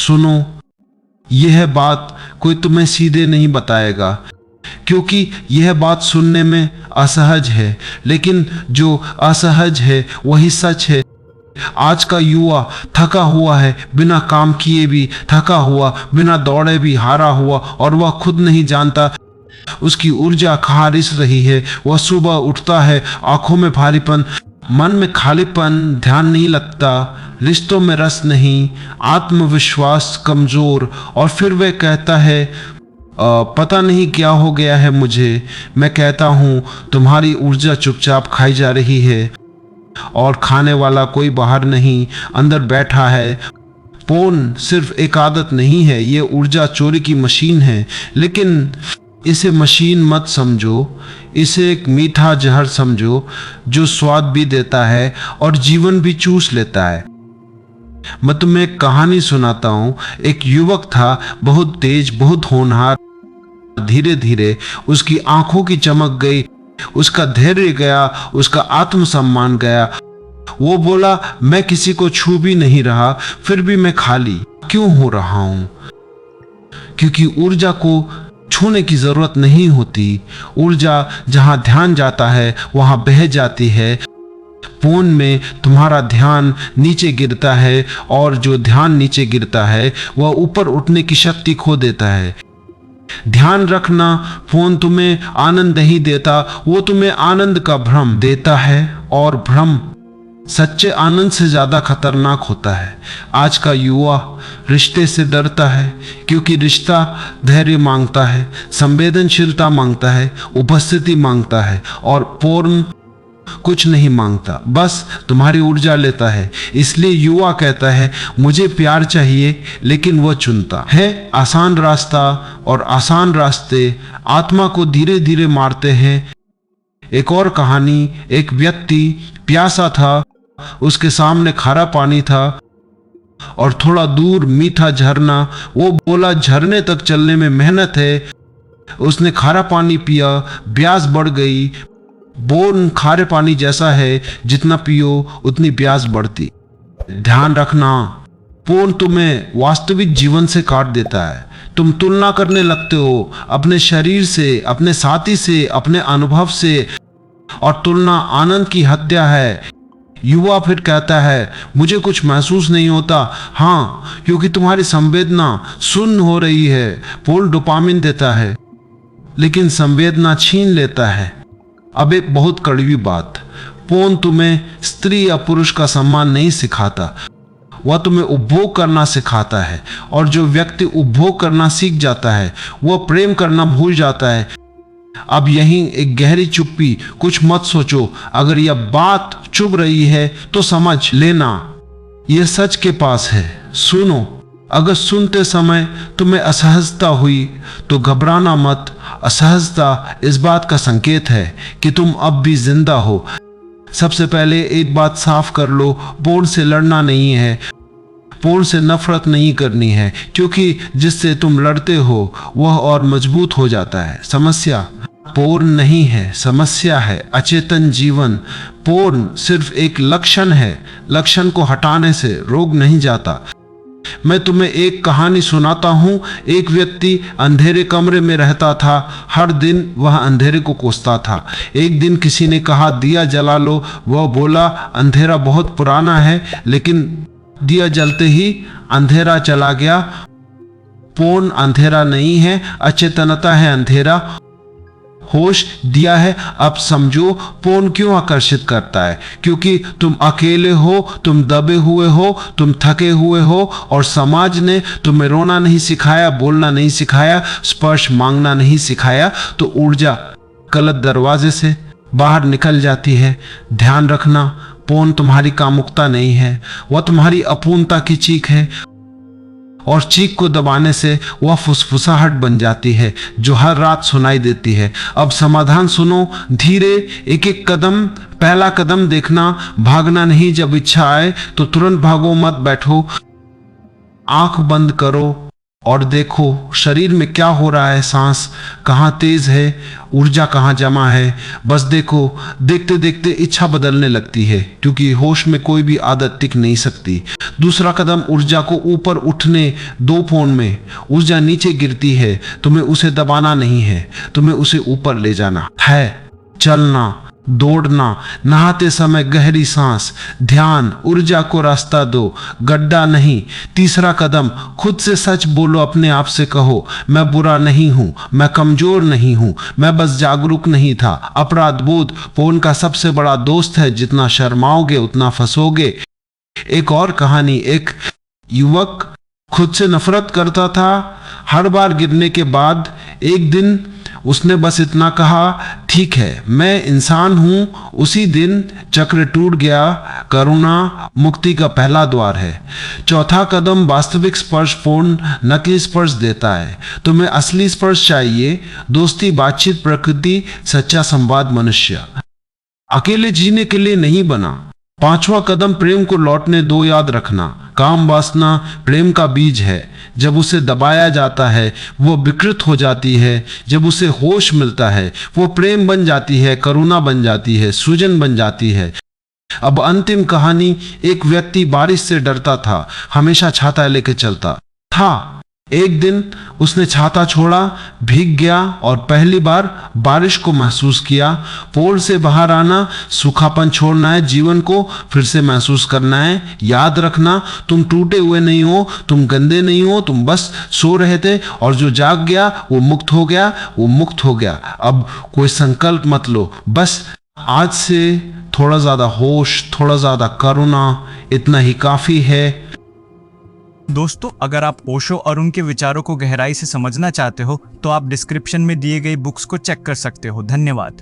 सुनो, यह बात कोई तुम्हें सीधे नहीं बताएगा, क्योंकि यह बात सुनने में असहज है, लेकिन जो असहज है वही सच है। आज का युवा थका हुआ है, बिना काम किए भी थका हुआ, बिना दौड़े भी हारा हुआ, और वह खुद नहीं जानता उसकी ऊर्जा कहाँ रिस रही है। वह सुबह उठता है, आंखों में भारीपन, मन में खालीपन, ध्यान नहीं लगता, रिश्तों में रस नहीं, आत्मविश्वास कमजोर, और फिर वह कहता है पता नहीं क्या हो गया है मुझे। मैं कहता हूँ तुम्हारी ऊर्जा चुपचाप खाई जा रही है, और खाने वाला कोई बाहर नहीं, अंदर बैठा है। फोन सिर्फ एक आदत नहीं है, ये ऊर्जा चोरी की मशीन है। लेकिन इसे मशीन मत समझो, इसे एक मीठा जहर समझो जो स्वाद भी देता है और जीवन भी चूस लेता है। मैं तुम्हें एक कहानी सुनाता हूँ। एक युवक था, बहुत तेज, बहुत होनहार। धीरे धीरे उसकी आंखों की चमक गई, उसका धैर्य गया, उसका आत्मसम्मान गया। वो बोला, मैं किसी को छू भी नहीं रहा, फिर भी मैं खाली क्यों हो रहा हूं? क्योंकि ऊर्जा को छूने की जरूरत नहीं होती। ऊर्जा जहां ध्यान जाता है वहां बह जाती है। फोन में तुम्हारा ध्यान नीचे गिरता है, और जो ध्यान नीचे गिरता है वह ऊपर उठने की शक्ति खो देता है। ध्यान रखना, फोन तुम्हें आनंद नहीं देता, वो तुम्हें आनंद का भ्रम देता है, और भ्रम सच्चे आनंद से ज्यादा खतरनाक होता है। आज का युवा रिश्ते से डरता है, क्योंकि रिश्ता धैर्य मांगता है, संवेदनशीलता मांगता है, उपस्थिति मांगता है, और फोन कुछ नहीं मांगता, बस तुम्हारी ऊर्जा लेता है। इसलिए युवा कहता है मुझे प्यार चाहिए, लेकिन वह चुनता है आसान रास्ता, और आसान रास्ते आत्मा को धीरे धीरे मारते हैं। एक और कहानी, एक व्यक्ति प्यासा था, उसके सामने खारा पानी था और थोड़ा दूर मीठा झरना। वो बोला झरने तक चलने में मेहनत है। उसने खारा पानी पिया, प्यास बढ़ गई। बोन खारे पानी जैसा है, जितना पियो उतनी प्यास बढ़ती। ध्यान रखना, फोन तुम्हें वास्तविक जीवन से काट देता है। तुम तुलना करने लगते हो अपने शरीर से, अपने साथी से, अपने अनुभव से, और तुलना आनंद की हत्या है। युवा फिर कहता है मुझे कुछ महसूस नहीं होता। हाँ, क्योंकि तुम्हारी संवेदना शून्य हो रही है। फोन डोपामिन देता है, लेकिन संवेदना छीन लेता है। अब एक बहुत कड़वी बात, फोन तुम्हें स्त्री या पुरुष का सम्मान नहीं सिखाता, वह तुम्हें उपभोग करना सिखाता है। और जो व्यक्ति उपभोग करना सीख जाता है वह प्रेम करना भूल जाता है। अब यहीं एक गहरी चुप्पी, कुछ मत सोचो। अगर यह बात चुभ रही है तो समझ लेना यह सच के पास है। सुनो, अगर सुनते समय तुम्हें असहजता हुई तो घबराना मत। असहजता इस बात का संकेत है कि तुम अब भी जिंदा हो। सबसे पहले एक बात साफ कर लो, फोन से लड़ना नहीं है, फोन से नफरत नहीं करनी है, क्योंकि जिससे तुम लड़ते हो वह और मजबूत हो जाता है। समस्या फोन नहीं है, समस्या है अचेतन जीवन। फोन सिर्फ एक लक्षण है, लक्षण को हटाने से रोग नहीं जाता। मैं तुम्हें एक कहानी सुनाता हूँ। एक व्यक्ति अंधेरे कमरे में रहता था। हर दिन वह अंधेरे को कोसता था। एक दिन किसी ने कहा दिया जला लो। वह बोला अंधेरा बहुत पुराना है, लेकिन दिया जलते ही अंधेरा चला गया। फोन अंधेरा नहीं है, अचेतनता है अंधेरा। होश दिया है। अब समझो फोन क्यों आकर्षित करता है, क्योंकि तुम अकेले हो, तुम दबे हुए हो, तुम थके हुए हो, और समाज ने तुम्हें रोना नहीं सिखाया, बोलना नहीं सिखाया, स्पर्श मांगना नहीं सिखाया। तो ऊर्जा गलत दरवाजे से बाहर निकल जाती है। ध्यान रखना, फोन तुम्हारी कामुकता नहीं है, वह तुम्हारी अपूर्णता की चीख है, और चीख को दबाने से वह फुसफुसाहट बन जाती है जो हर रात सुनाई देती है। अब समाधान सुनो, धीरे एक एक कदम, पहला कदम देखना, भागना नहीं। जब इच्छा आए तो तुरंत भागो, मत बैठो। आंख बंद करो और देखो शरीर में क्या हो रहा है, सांस कहाँ तेज है, ऊर्जा कहाँ जमा है। बस देखो, देखते देखते इच्छा बदलने लगती है, क्योंकि होश में कोई भी आदत टिक नहीं सकती। दूसरा कदम, ऊर्जा को ऊपर उठने दो। फोन में ऊर्जा नीचे गिरती है, तुम्हें उसे दबाना नहीं है, तुम्हें उसे ऊपर ले जाना है। चलना, दौड़ना, नहाते समय गहरी सांस, ध्यान, ऊर्जा को रास्ता दो, गड्ढा नहीं। तीसरा कदम, खुद से सच बोलो, अपने आप से कहो, मैं बुरा नहीं हूं, मैं कमजोर नहीं हूं, मैं बस जागरूक नहीं था। अपराध बोध फोन का सबसे बड़ा दोस्त है, जितना शर्माओगे उतना फंसोगे। एक और कहानी, एक युवक खुद से नफरत करता था। हर बार गिरने के बाद एक दिन उसने बस इतना कहा, ठीक है मैं इंसान हूं। उसी दिन चक्र टूट गया। करुणा मुक्ति का पहला द्वार है। चौथा कदम, वास्तविक स्पर्श। फोन नकली स्पर्श देता है, तुम्हें असली स्पर्श चाहिए। दोस्ती, बातचीत, प्रकृति, सच्चा संवाद, मनुष्य। अकेले जीने के लिए नहीं बना। पांचवा कदम, प्रेम को लौटने दो। याद रखना, काम वासना प्रेम का बीज है। जब उसे दबाया जाता है वो विकृत हो जाती है, जब उसे होश मिलता है वो प्रेम बन जाती है, करुणा बन जाती है, सृजन बन जाती है। अब अंतिम कहानी, एक व्यक्ति बारिश से डरता था, हमेशा छाता लेके चलता था। एक दिन उसने छाता छोड़ा, भीग गया और पहली बार बारिश को महसूस किया। पोल से बाहर आना, सूखापन छोड़ना है, जीवन को फिर से महसूस करना है। याद रखना, तुम टूटे हुए नहीं हो, तुम गंदे नहीं हो, तुम बस सो रहे थे और जो जाग गया वो मुक्त हो गया, वो मुक्त हो गया। अब कोई संकल्प मत लो, बस आज से थोड़ा ज्यादा होश, थोड़ा ज्यादा करुणा, इतना ही काफी है। दोस्तों, अगर आप ओशो और उनके विचारों को गहराई से समझना चाहते हो तो आप डिस्क्रिप्शन में दिए गए बुक्स को चेक कर सकते हो। धन्यवाद।